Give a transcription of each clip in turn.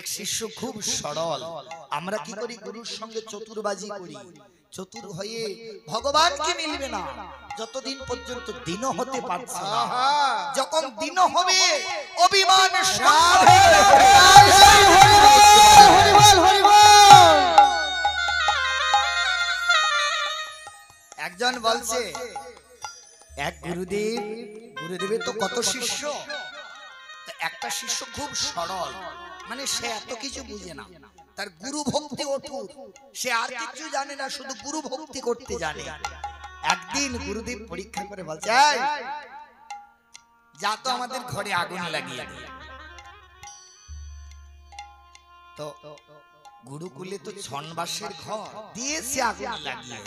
এক শিষ্য খুব সরল। আমরা কি করি? গুরুর সঙ্গে চতুরবাজি করি। চতুর হয়ে ভগবানকে মিলবে না যতদিন পর্যন্ত দিন হতে পারছে না। যখন দিন হবে অভিমান একজন বলছে এক গুরুদেবের তো কত শিষ্য, একটা শিষ্য খুব সরল, মানে সে এত কিছু বুঝে না, তার গুরু ভক্তি অটুট, সে আর কিছু জানে না, শুধু গুরু ভক্তি করতে জানে। একদিন গুরুদেব পরীক্ষা করে বলছে, যা তো আমাদের ঘরে আগুন লাগিয়ে দে। তো গুরুকুলে তো ছনবাসের ঘর, দিয়েছে আগুন লাগিয়ে।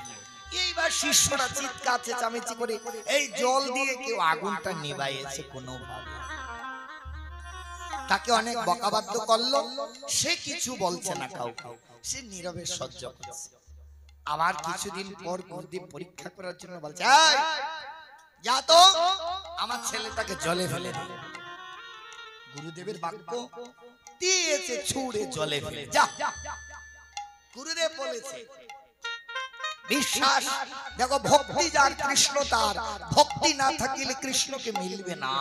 এইবার শিষ্যরা চিৎকার চেঁচামেচি করে এই জল দিয়ে কেউ আগুনটা নিভাইয়েছে কোনোভাবে। তাকে অনেক বকাবাদ্য করলো, সে কিছু বলছে না কাউকে, সে নীরবে সহ্য করছে। আবার কিছুদিন পর গুরুদেব পরীক্ষা করার জন্য বলছে, যা তো আমার ছেলেটাকে জলে ফেলে দে। গুরুদেবের বাক্য দিয়েছে, ছুঁড়ে জলে ফেলে যা। গুরুদেব বলেছে বিশ্বাস, দেখো ভক্তি যার কৃষ্ণ তার, ভক্তি না থাকিলে কৃষ্ণকে মিলবে না।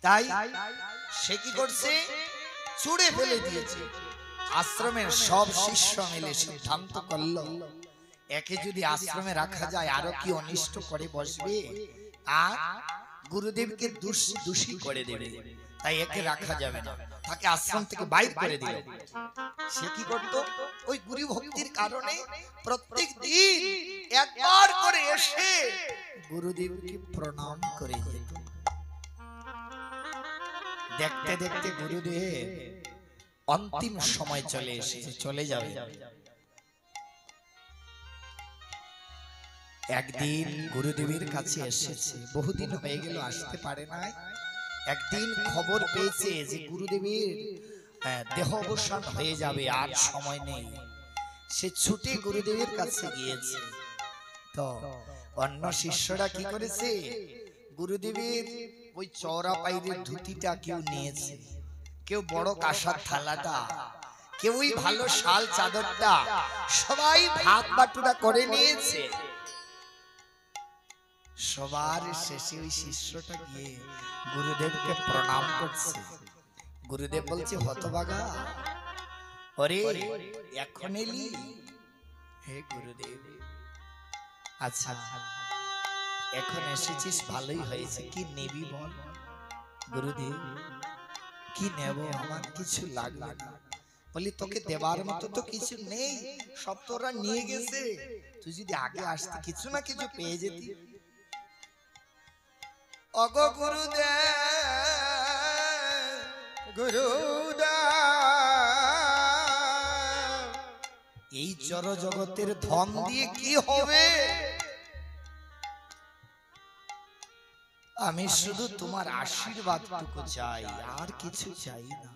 তাই সে কি করছে? ছুঁড়ে ফেলে দিয়েছে। আশ্রমের সব শিষ্য মিলে সিদ্ধান্ত করল, একে যদি আশ্রমে রাখা যায় আরো কি অনিষ্ট করে বসবে, আর গুরুদেবকে দোষী করে দেবে, তাই একে রাখা যাবে না, তাকে আশ্রম থেকে বাইর করে দিল। সে কি করত? ওই গুরু ভক্তির কারণে প্রত্যেক দিন একবার করে এসে গুরুদেবকে প্রণাম করে যেত। দেখতে দেখতে গুরুদেব অন্তিম সময় চলে এসেছে, চলে যাবে। একদিন গুরুদেবের কাছে এসেছে, বহুদিন হয়ে গেল আসতে পারে নাই। একদিন খবর পেয়েছে যে গুরুদেবের দেহ অবসান হয়ে যাবে, আর সময় নেই। সে ছুটে গুরুদেবের কাছে গিয়েছে। তো অন্য শিষ্যরা কি করেছে? গুরুদেবের ওই চওড়া পাইরের ধুতিটা কেউ নিয়েছে, কেউ বড় কাঁসার থালাটা, কেউ ওই ভালো শাল চাদরটা, সবাই ভাগ বাটুরা করে নিয়েছে। সবার শেষে ওই শিষ্যটা গিয়ে গুরুদেবকে প্রণাম করছে। গুরুদেব বলছে, হতভাগা, ওরে এখন এলি? হে গুরুদেব, আচ্ছা এখন এসেছিস, ভালোই হয়েছে, কি নেবি বল? গুরুদেব, কি নেব? আমার কিছু লাগবে না। বলি, তোকে দেবার মতো তো কিছু নেই, সব তোরা নিয়ে গেছে, তুই যদি আগে আসতে কিছু না কিছু পেয়ে যেতি। অগো গুরুদেব, এই জড় জগতের ধন দিয়ে কি হবে? আমি শুধু তোমার আশীর্বাদটুকু চাই, আর কিছু চাই না।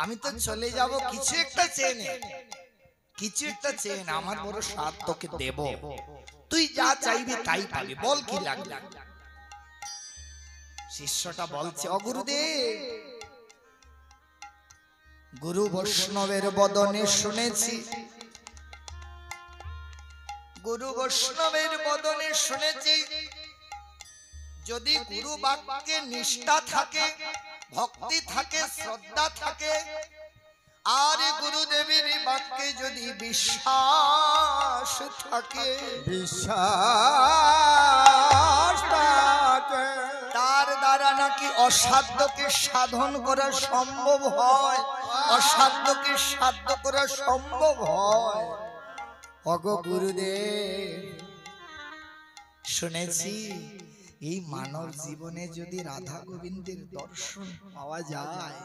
আমি তো চলে যাব, কিছু একটা চেনে, কিছু একটা চেন, আমার বড় সাথ তোকে দেব, তুই যা চাইবি তাই পাবি, বল কি লাগবে? শিষ্যটা বলছে, ও গুরুদেব, গুরু বৈষ্ণবের বদনে শুনেছি, গুরু বৈষ্ণবের বদনে শুনেছি, যদি গুরু বাক্যে নিষ্ঠা থাকে, ভক্তি থাকে, শ্রদ্ধা থাকে, আর গুরুদেবের বাক্যে যদি বিশ্বাস থাকে, তার দ্বারা নাকি অসাধ্যকে সাধন করা সম্ভব হয়, অসাধ্যকে সাধ্য করা সম্ভব হয়। অগো গুরুদেব, শুনেছি এই মানব জীবনে যদি রাধা গোবিন্দের দর্শন পাওয়া যায়,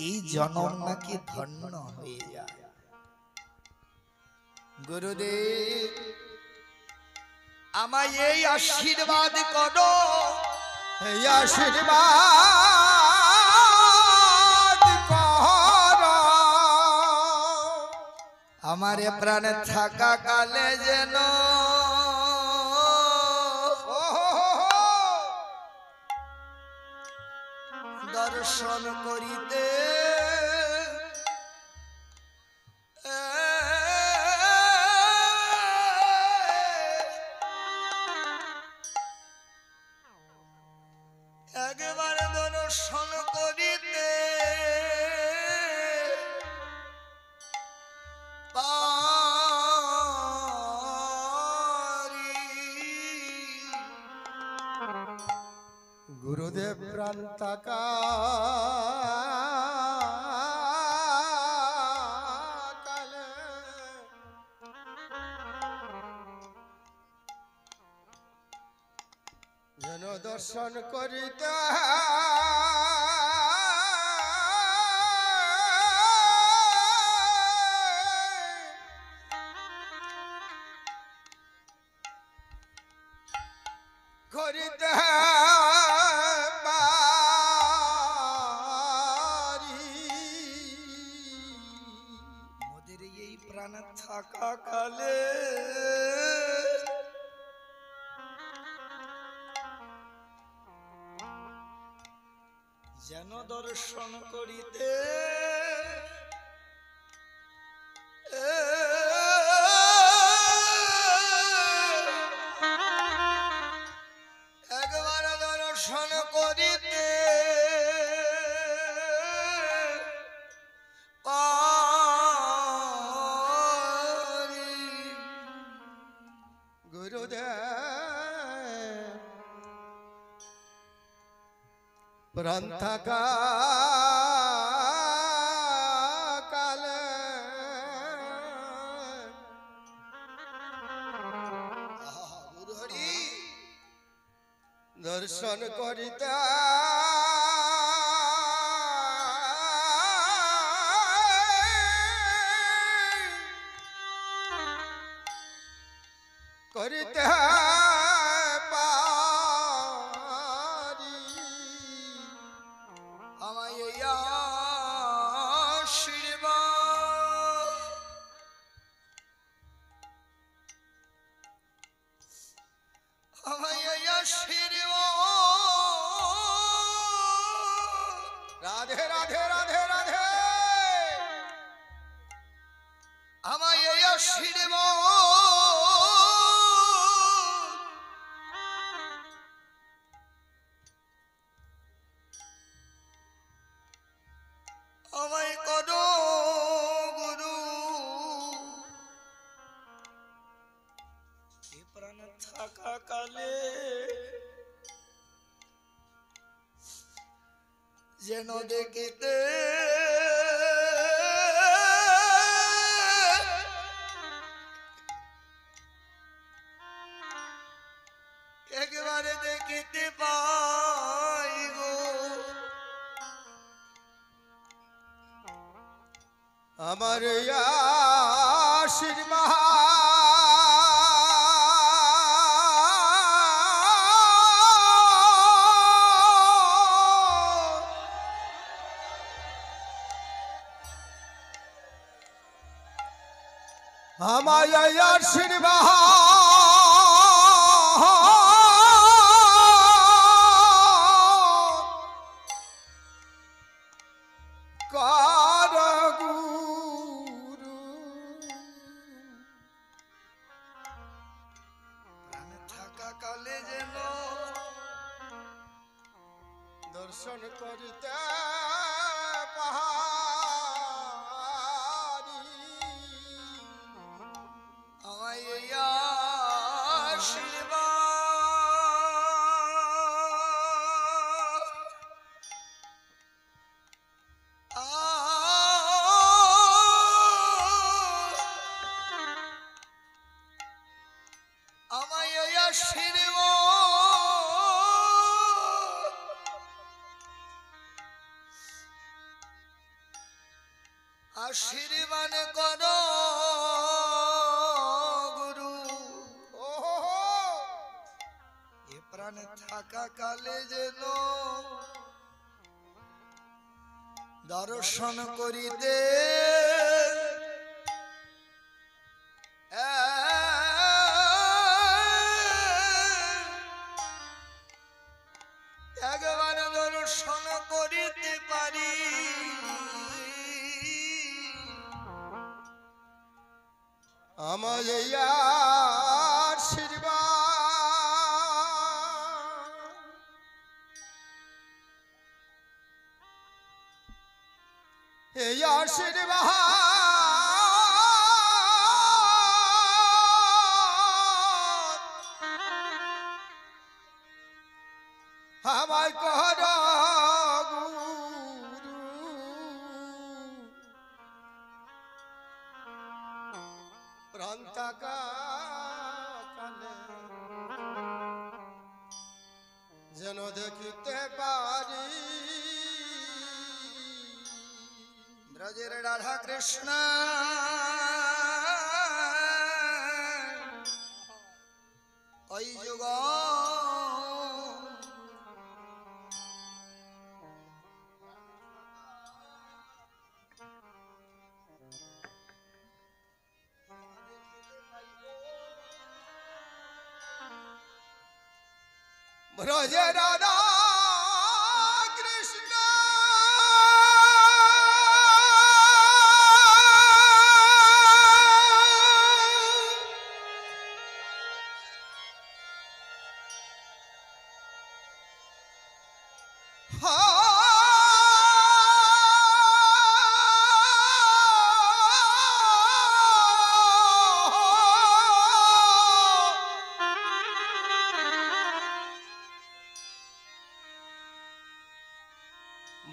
এই জন্ম নাকি ধন্য হয়ে যায়। গুরুদেব, আমায় এই আশীর্বাদ করো, এই আশীর্বাদ করো, আমার প্রাণ থাকা কালে যেন দর্শন করিতে একবার দর্শন করিতে গুরুদেব প্রাণ থাকা কালে যেন দর্শন করিতে করিতে মোদের এই প্রাণ থাকা কালে যেন দর্শন করিতে একবার দর্শন করিতে গুরুদেব প্রাণ থাকা কালে গুরু হরি দর্শন করিতে করিতে পারি আমায় এই আশীর্বাদ আমায় এই আশীর্বাদ রাধে রাধে রাধে রাধে আমায় এই আশীর্বাদ আমায় করো গুরু এ প্রাণ থাকা কালে যেন দেখিতে একবারে দেখিতে পাই গো আমার আশীর্বাদ আমায় আশীর্বাদ কর গুরু প্রাণ থাকা কালে যেন দর্শন করিতে পাহাড়ি আমায় এই আশীর্বাদ আমায় এই আশীর্বাদ করো গুরু এ প্রাণ থাকা কালে যেন দর্শন করিতে একবার দর্শন করিতে আমায় এই আশীর্বাদ এই আশীর্বাদ আমায় কর গুরু প্রান্তকালে যেন দেখিতে পারি ব্রজের রাধা কৃষ্ণ ওই যুগ ব্রজে রাধা কৃষ্ণ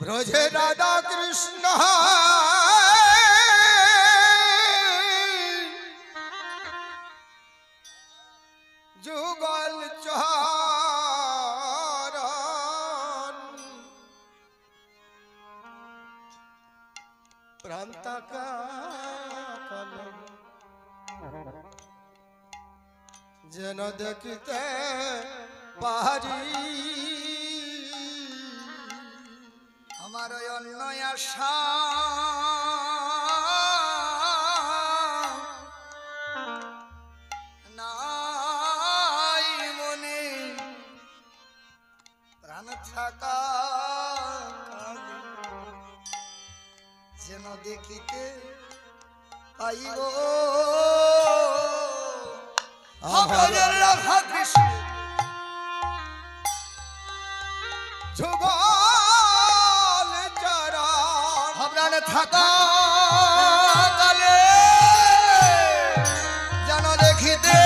ব্রজে রাধা কৃষ্ণ যুগল চরণ প্রান্তকালে যেন দেখিতে পারি আমার অন্য আশা নাই মনে প্রাণ থাকা যেন দেখিতে পাইব আমার রাধা কৃষ্ণ যুগল চরণ প্রাণ থাকা কালে যেন দেখিতে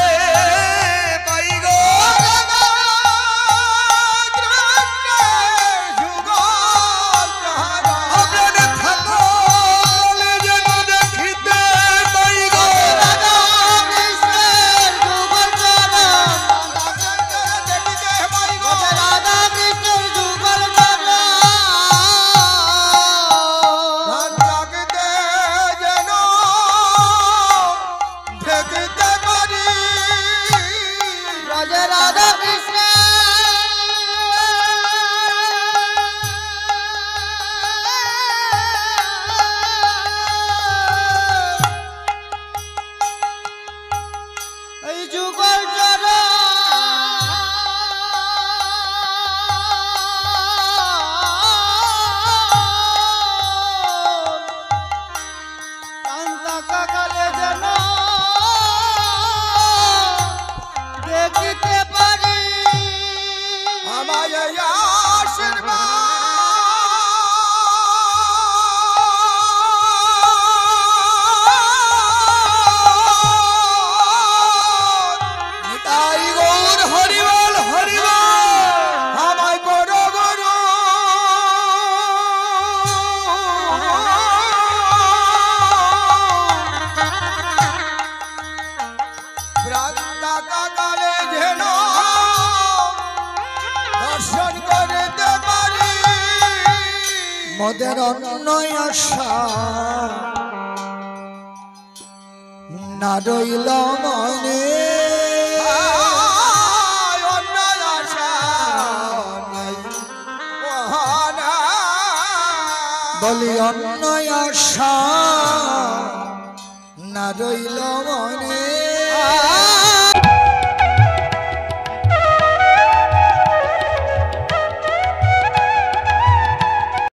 পাই গো প্রাণ থাকা কালে যেন দেখিতে পাই গো মোদের অন্য আশা না রইল মনে অন্য আশা নাই মহানা বলি অন্য আশা না রইল মনে